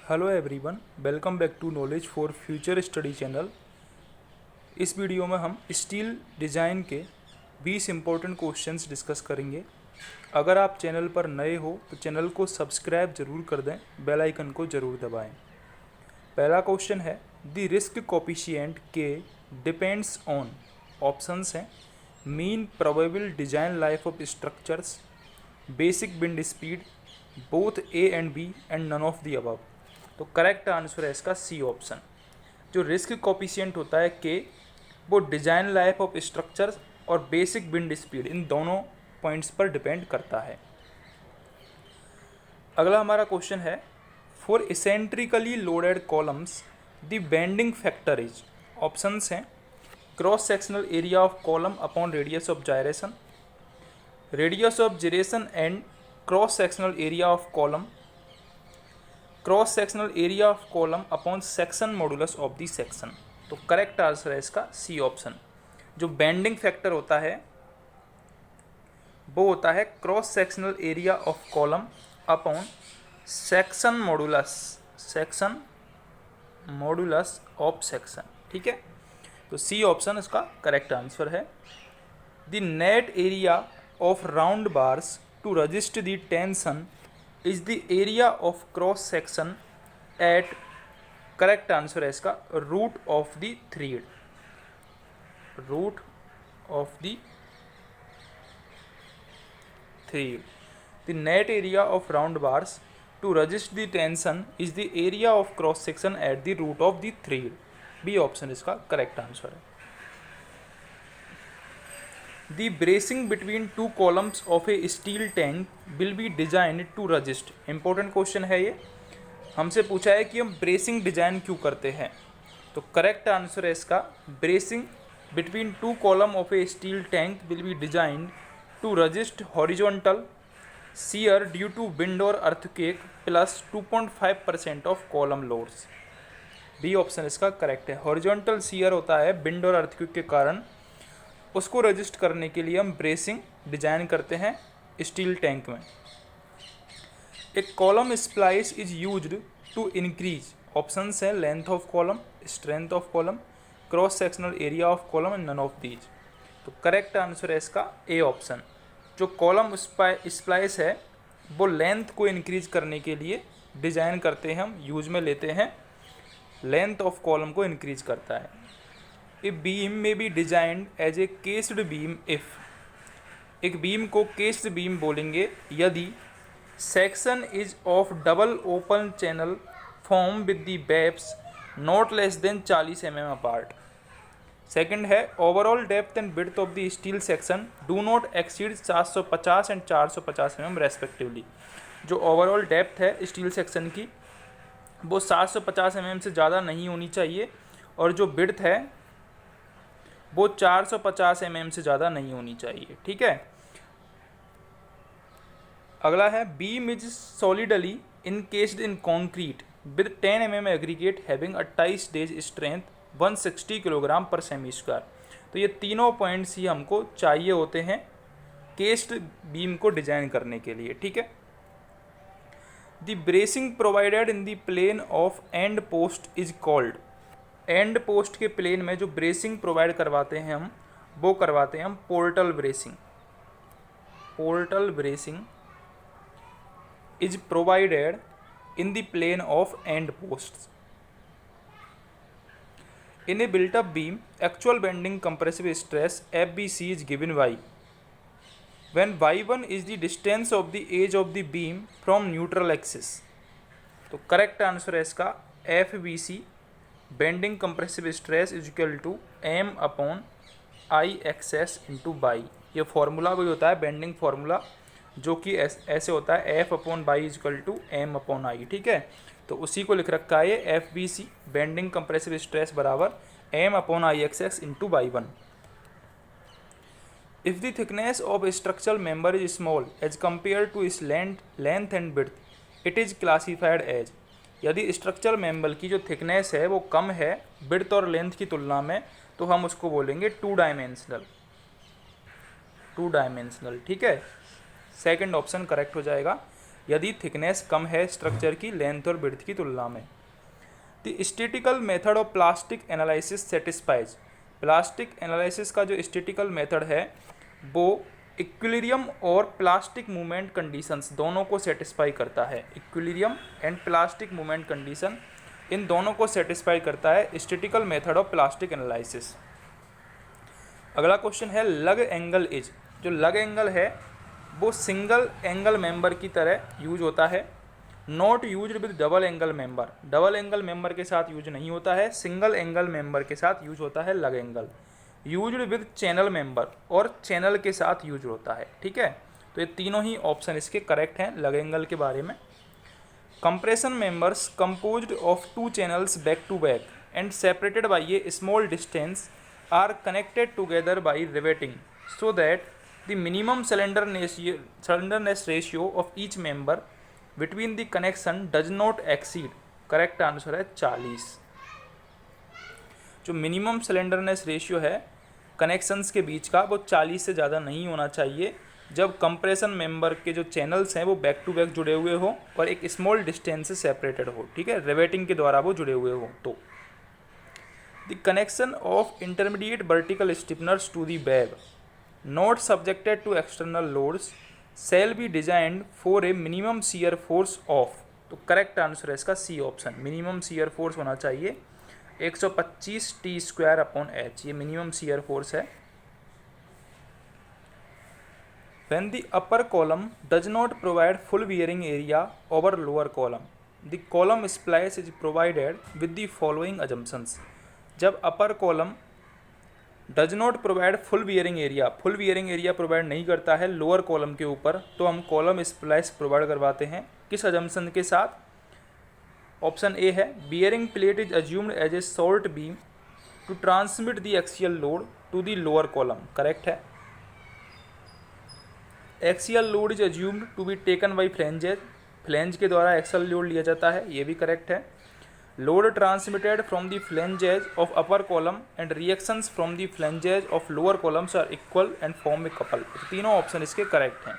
Hello everyone, welcome back to knowledge for future study channel. इस video में हम steel design के 20 important questions discuss करेंगे। अगर आप चैनल पर नए हो तो चैनल को सब्सक्राइब जरूर कर दें, बेल आइकन को ज़रूर दबाएं। पहला क्वेश्चन है, the risk coefficient k depends on, options हैं mean probable design life of structures, basic wind speed, both A and B and none of the above. तो करेक्ट आंसर है इसका सी ऑप्शन। जो रिस्क कोफिशिएंट होता है k, वो design life of structures और basic wind speed, इन दोनों पॉइंट्स पर डिपेंड करता है। अगला हमारा क्वेश्चन है, for eccentrically loaded columns the bending factor is, options हैं cross sectional area of column upon radius of gyration, radius of gyration and cross sectional area of column, cross sectional area of column upon section modulus of the section. तो correct answer है इसका C option. जो bending factor होता है वो होता है cross sectional area of column upon section modulus of section. ठीक है, तो सी ऑप्शन इसका करेक्ट आंसर है। The net area of round bars to resist the tension is the area of cross section at, correct answer है इसका root of the thread, root of the thread. The net area of round bars to resist the tension is the area of cross section at the root of the thread. B option इसका correct answer है। The bracing between two columns of a steel tank will be designed to resist, important question है ये। हमसे पूछा है कि हम bracing design क्यों करते हैं। तो करेक्ट आंसर है इसका bracing between two column of a steel tank will be designed to resist horizontal shear due to wind और earthquake plus 2.5% of column loads. B option इसका करेक्ट है। हॉरिजॉन्टल शियर होता है विंड और earthquake के कारण, उसको रजिस्ट करने के लिए हम ब्रेसिंग डिजाइन करते हैं स्टील टैंक में। एक column splice is used to increase, options है length of column, strength of column, cross sectional area of column and none of these. तो करेक्ट आंसर है इसका ए ऑप्शन। जो कॉलम स्प्लाइस है वो लेंथ को इंक्रीज करने के लिए डिजाइन करते हैं, हम यूज में लेते हैं, लेंथ ऑफ कॉलम को इंक्रीज करता है। A beam may be designed as a cased beam if, एक बीम को केस्ड बीम बोलेंगे यदि section is of double open channel form with the webs not less than 40 mm apart. Second है overall depth and width of the steel section do not exceed 750 and 450 mm respectively. जो overall depth है steel section की वो 750 mm से ज़्यादा नहीं होनी चाहिए, और जो विड्थ है वो 450 mm से ज़्यादा नहीं होनी चाहिए। ठीक है, अगला है beam is solidly encased in concrete with 10 mm aggregate having a tie stage strength 160 kilogram per cm square. तो ये तीनों पॉइंट्स ही हमको चाहिए होते हैं केस्ड बीम को डिजाइन करने के लिए। ठीक है, the bracing provided in the plane of end post is called, end post के प्लेन में जो ब्रेसिंग प्रोवाइड करवाते हैं हम वो करवाते हैं हम portal bracing. Portal bracing is provided in the plane of end post. In a built up beam actual bending compressive stress FBC is given by when y1 is the distance of the edge of the beam from neutral axis. तो correct answer है इसका FBC bending compressive stress is equal to M upon IXS into by. ये formula वही होता है bending formula, जो कि ऐसे होता है F upon by is equal to M upon I। ठीक है, तो उसी को लिख रखा है ये FBC बेंडिंग कंप्रेसिव स्ट्रेस बराबर M upon IXS into by 1। If the thickness of structural member is small as compare to its length and width it is classified as, यदि स्ट्रक्चरल मेंबर की जो थिकनेस है वो कम है width और length की तुलना में, तो हम उसको बोलेंगे टू डायमेंशनल। ठीक है, सेकंड ऑप्शन करेक्ट हो जाएगा। यदि थिकनेस कम है स्ट्रक्चर की लेंथ और विड्थ की तुलना में। The statistical method of plastic analysis satisfies, plastic analysis का जो स्टैटिकल मेथड है वो इक्विलिब्रियम और प्लास्टिक मूवमेंट कंडीशंस दोनों को सेटिस्फाई करता है। Equilibrium and plastic movement condition in दोनों को सेटिस्फाई करता है statistical method of plastic analysis. अगला क्वेश्चन है लग एंगल इज, जो लग एंगल है वो सिंगल एंगल मेंबर की तरह यूज होता है, not use with double angle member, double angle member के साथ यूज नहीं होता है, सिंगल एंगल मेंबर के साथ यूज होता है लग angle. Used with channel member, और चैनल के साथ यूज होता है। ठीक है, तो ये तीनों ही ऑप्शन इसके करेक्ट हैं लग एंगल के बारे में। Compression members composed of two channels back to back and separated by a small distance are connected together by riveting so that the minimum slenderness ratio of each member between the connection does not exceed, correct answer है 40। जो minimum slenderness ratio है connections के बीच का वो 40 से ज़्यादा नहीं होना चाहिए जब कंप्रेशन मेंबर के जो चैनल्स हैं वो बैक टू बैक जुड़े हुए हो और एक स्मॉल डिस्टेंस से सेपरेटेड हो। ठीक है, रिवेटिंग के द्वारा वो जुड़े हुए हो तो। The connection of intermediate vertical stiffeners to the web not subjected to external loads shall be designed for a minimum shear force of, तो करेक्ट आंसर है इसका C option, minimum shear force होना चाहिए 125 T²/H, ये minimum shear force है। When the upper column does not provide full bearing area over lower column, the column splice is provided with the following assumptions. जब upper column does not provide full bearing area provide नहीं करता है lower column के ऊपर, तो हम column splice provide करवाते हैं किस अजम्पशन के साथ। ऑप्शन ए है bearing plate is assumed as a short beam to transmit the axial load to the lower column, correct है। Axial load is assumed to be taken by flanges, flange के द्वारा axial load लिया जाता है, ये भी correct है। Load transmitted from the flanges of upper column and reactions from the flanges of lower columns are equal and form a couple, तीनों option इसके करेक्ट हैं।